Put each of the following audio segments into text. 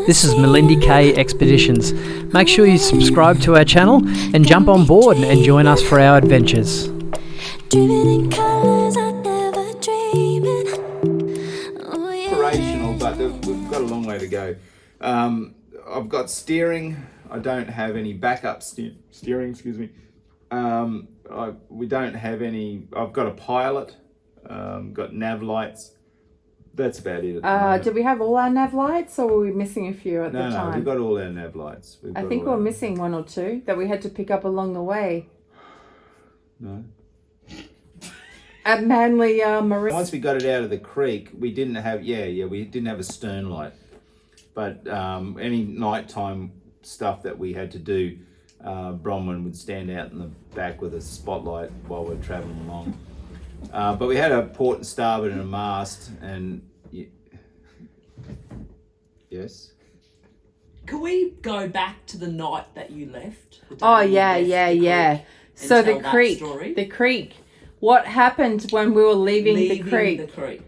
This is Malindi K Expeditions. Make sure you subscribe to our channel and jump on board and join us for our adventures. Operational, but we've got a long way to go. I've got steering. I don't have any backup steering. Excuse me. We don't have any. I've got a pilot. Got nav lights. That's about it. Did we have all our nav lights, or were we missing a few at the time? No, we've got all our nav lights. I think we're missing one or two that we had to pick up along the way. No. At Manly Marine. Once we got it out of the creek, we didn't have. We didn't have a stern light, but any nighttime stuff that we had to do, Bronwyn would stand out in the back with a spotlight while we're travelling along. But we had a port and starboard and a mast, and yes. Can we go back to the night that you left? Oh yeah. So the creek. What happened when we were leaving the creek?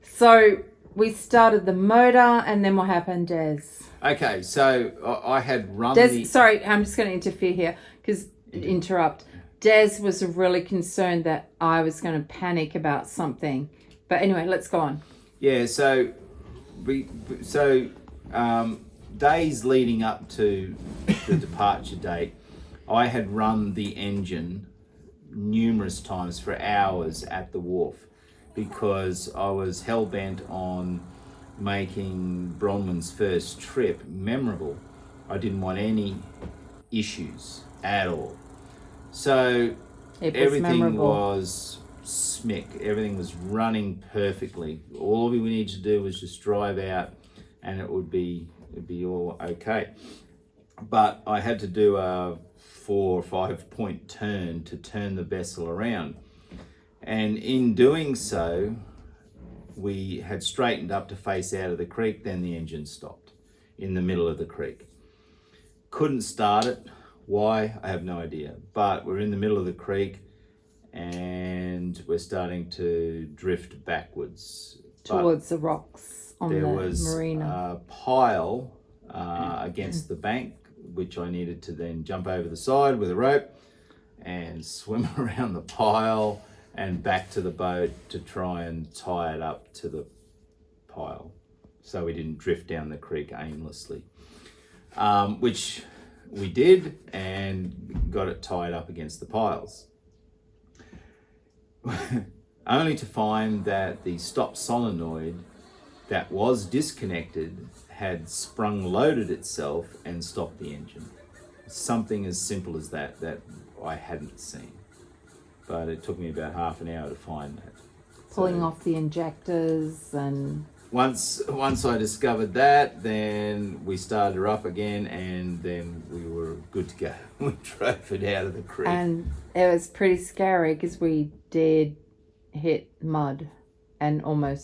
So we started the motor, and then what happened, Des? Okay, so I had run Sorry, I'm just going to interfere here because interrupt. Des was really concerned that I was going to panic about something. But anyway, let's go on. Yeah, so days leading up to the departure date, I had run the engine numerous times for hours at the wharf because I was hell-bent on making Bronwyn's first trip memorable. I didn't want any issues at all. So everything was smick. Everything was running perfectly. All we needed to do was just drive out, and it'd be all okay. But I had to do a 4 or 5 point turn to turn the vessel around, and in doing so, we had straightened up to face out of the creek. Then the engine stopped in the middle of the creek. Couldn't start it. Why? I have no idea. But we're in the middle of the creek and we're starting to drift backwards. Towards the rocks on the marina. There was a pile against the bank, which I needed to then jump over the side with a rope and swim around the pile and back to the boat to try and tie it up to the pile so we didn't drift down the creek aimlessly. Which we did, and got it tied up against the piles. Only to find that the stop solenoid that was disconnected had sprung loaded itself and stopped the engine. Something as simple as that I hadn't seen. But it took me about half an hour to find that. Pulling off the injectors and... Once I discovered that, then we started her up again, and then we were good to go. We drove it out of the creek. And it was pretty scary because we did hit mud and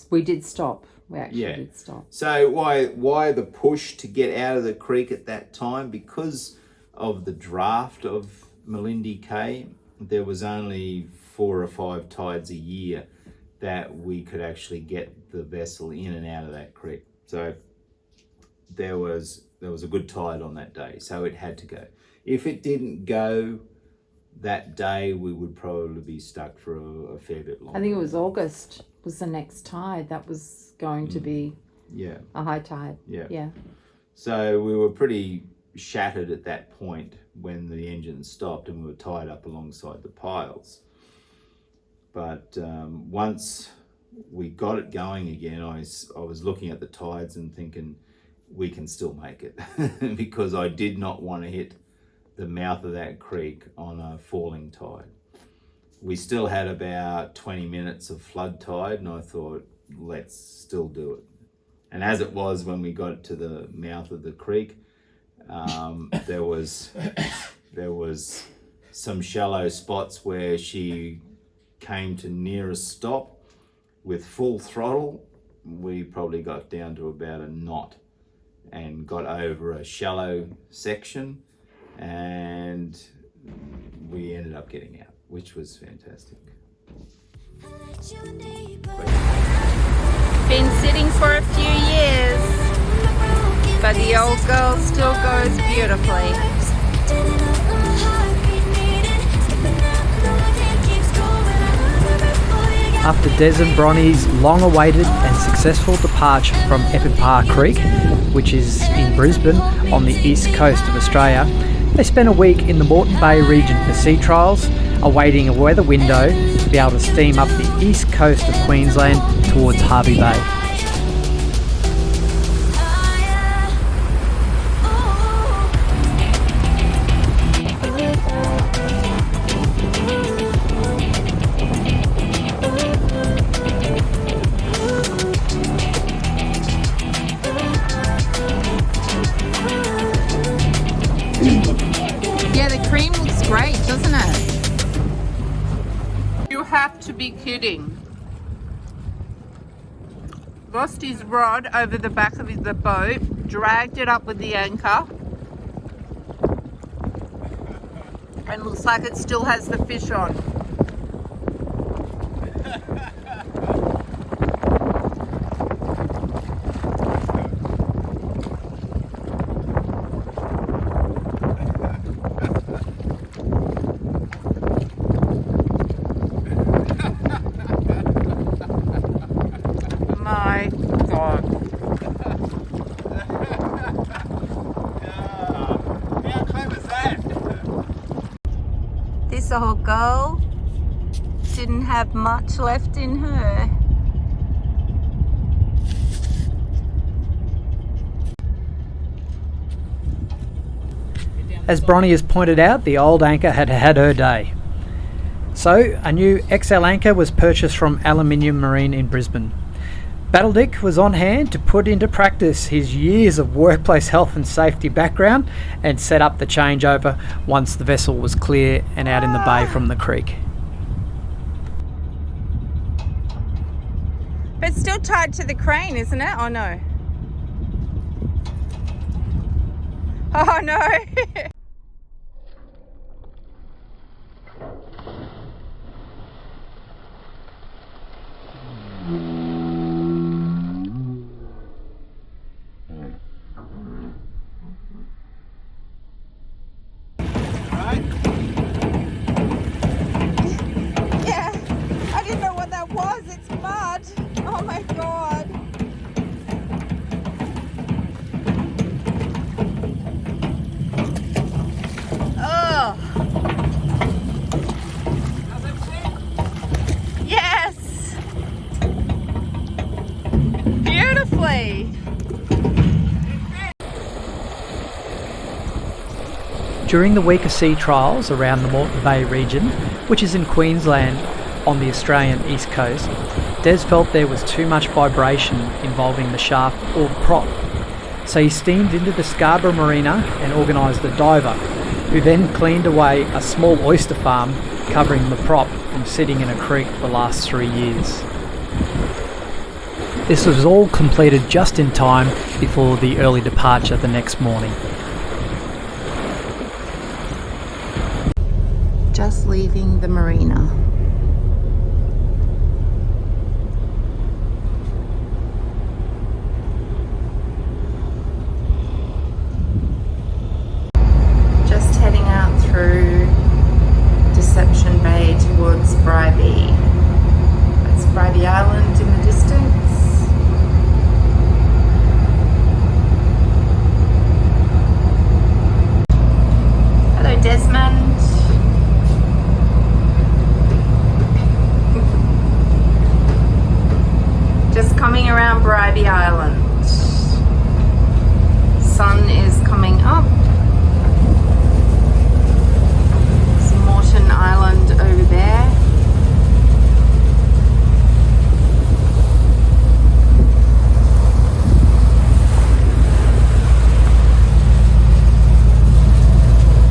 we did stop. We actually did stop. So why the push to get out of the creek at that time? Because of the draft of Malindi K, there was only 4 or 5 tides a year that we could actually get the vessel in and out of that creek. So there was a good tide on that day, so it had to go. If it didn't go that day, we would probably be stuck for a fair bit longer. I think it was August was the next tide that was going to be a high tide. Yeah. So we were pretty shattered at that point when the engine stopped and we were tied up alongside the piles. But once we got it going again, I was looking at the tides and thinking, we can still make it. Because I did not want to hit the mouth of that creek on a falling tide. We still had about 20 minutes of flood tide, and I thought, let's still do it. And as it was, when we got to the mouth of the creek, there was some shallow spots where she came to near a stop with full throttle. We probably got down to about a knot and got over a shallow section, and we ended up getting out, which was fantastic. Been sitting for a few years, but the old girl still goes beautifully. After Des and Bronny's long-awaited and successful departure from Epipar Creek, which is in Brisbane on the east coast of Australia, they spent a week in the Moreton Bay region for sea trials, awaiting a weather window to be able to steam up the east coast of Queensland towards Hervey Bay. Yeah, the cream looks great, doesn't it? You have to be kidding. Lost his rod over the back of the boat, dragged it up with the anchor, and looks like it still has the fish on. My God. How clever is that? This old girl didn't have much left in her. As Bronny has pointed out, the old anchor had had her day. So a new XL anchor was purchased from Aluminium Marine in Brisbane. Battledick was on hand to put into practice his years of workplace health and safety background and set up the changeover once the vessel was clear and out in the bay from the creek. But it's still tied to the crane, isn't it? Oh no. Oh no. Yeah, I didn't know what that was. It's mud. Oh my God. Oh. Yes. Beautifully. During the week of sea trials around the Moreton Bay region, which is in Queensland on the Australian east coast, Des felt there was too much vibration involving the shaft or prop. So he steamed into the Scarborough Marina and organised a diver, who then cleaned away a small oyster farm covering the prop from sitting in a creek for the last 3 years. This was all completed just in time before the early departure the next morning. Just leaving the marina. Just heading out through Deception Bay towards Bribie. That's Bribie Island in the distance. Hello, Desmond. Just coming around Bribie Island. Sun is coming up. There's Moreton Island over there.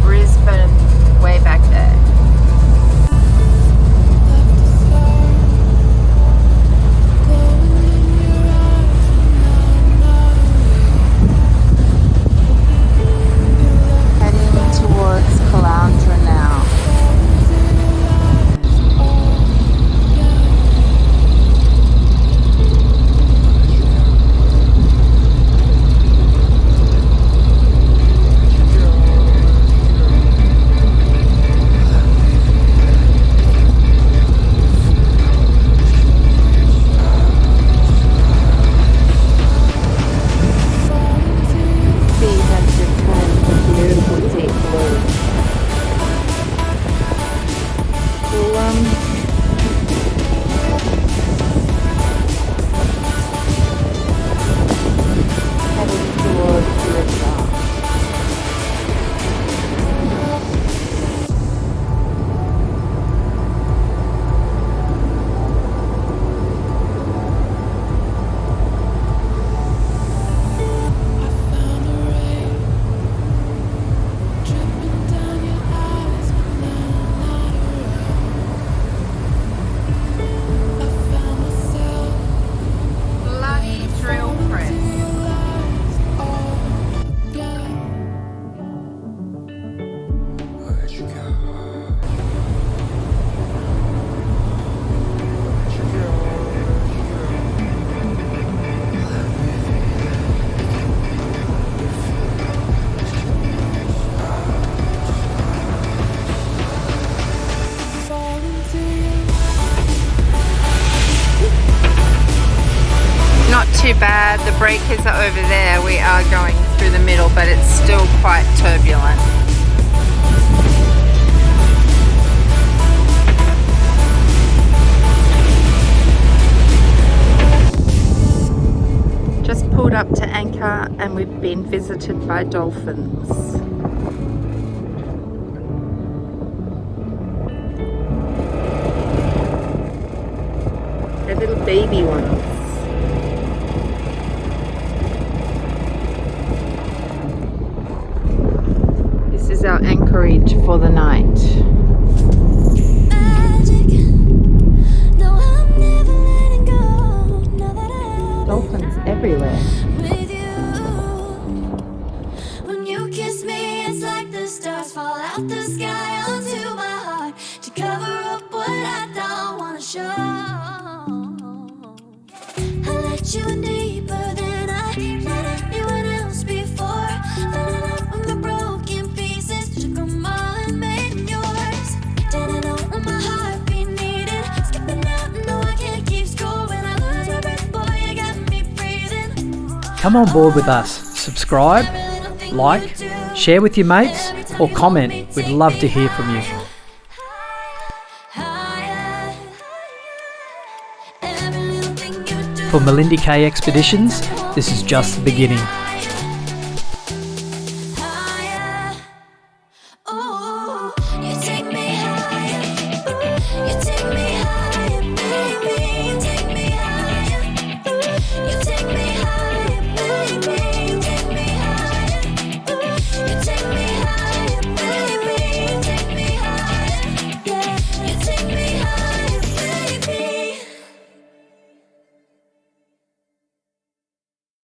Brisbane, way back there. The breakers are over there. We are going through the middle, but it's still quite turbulent. Just pulled up to anchor and we've been visited by dolphins. They're little baby ones. This is our anchorage for the night. Dolphins everywhere. With you, when you kiss me, it's like the stars fall out the sky onto my heart to cover up what I don't want to show. I let you in deeper than I let anyone else before. Found out from the broken pieces, took them all and made them yours. Didn't know what my heart be needed. Skipping out, no, I can't keep score when I lose my breath, boy. You got me breathing. Come on board with us. Subscribe, like, share with your mates, or comment. We'd love to hear from you. For Malindi K Expeditions, this is just the beginning. Oh, you take me higher. You take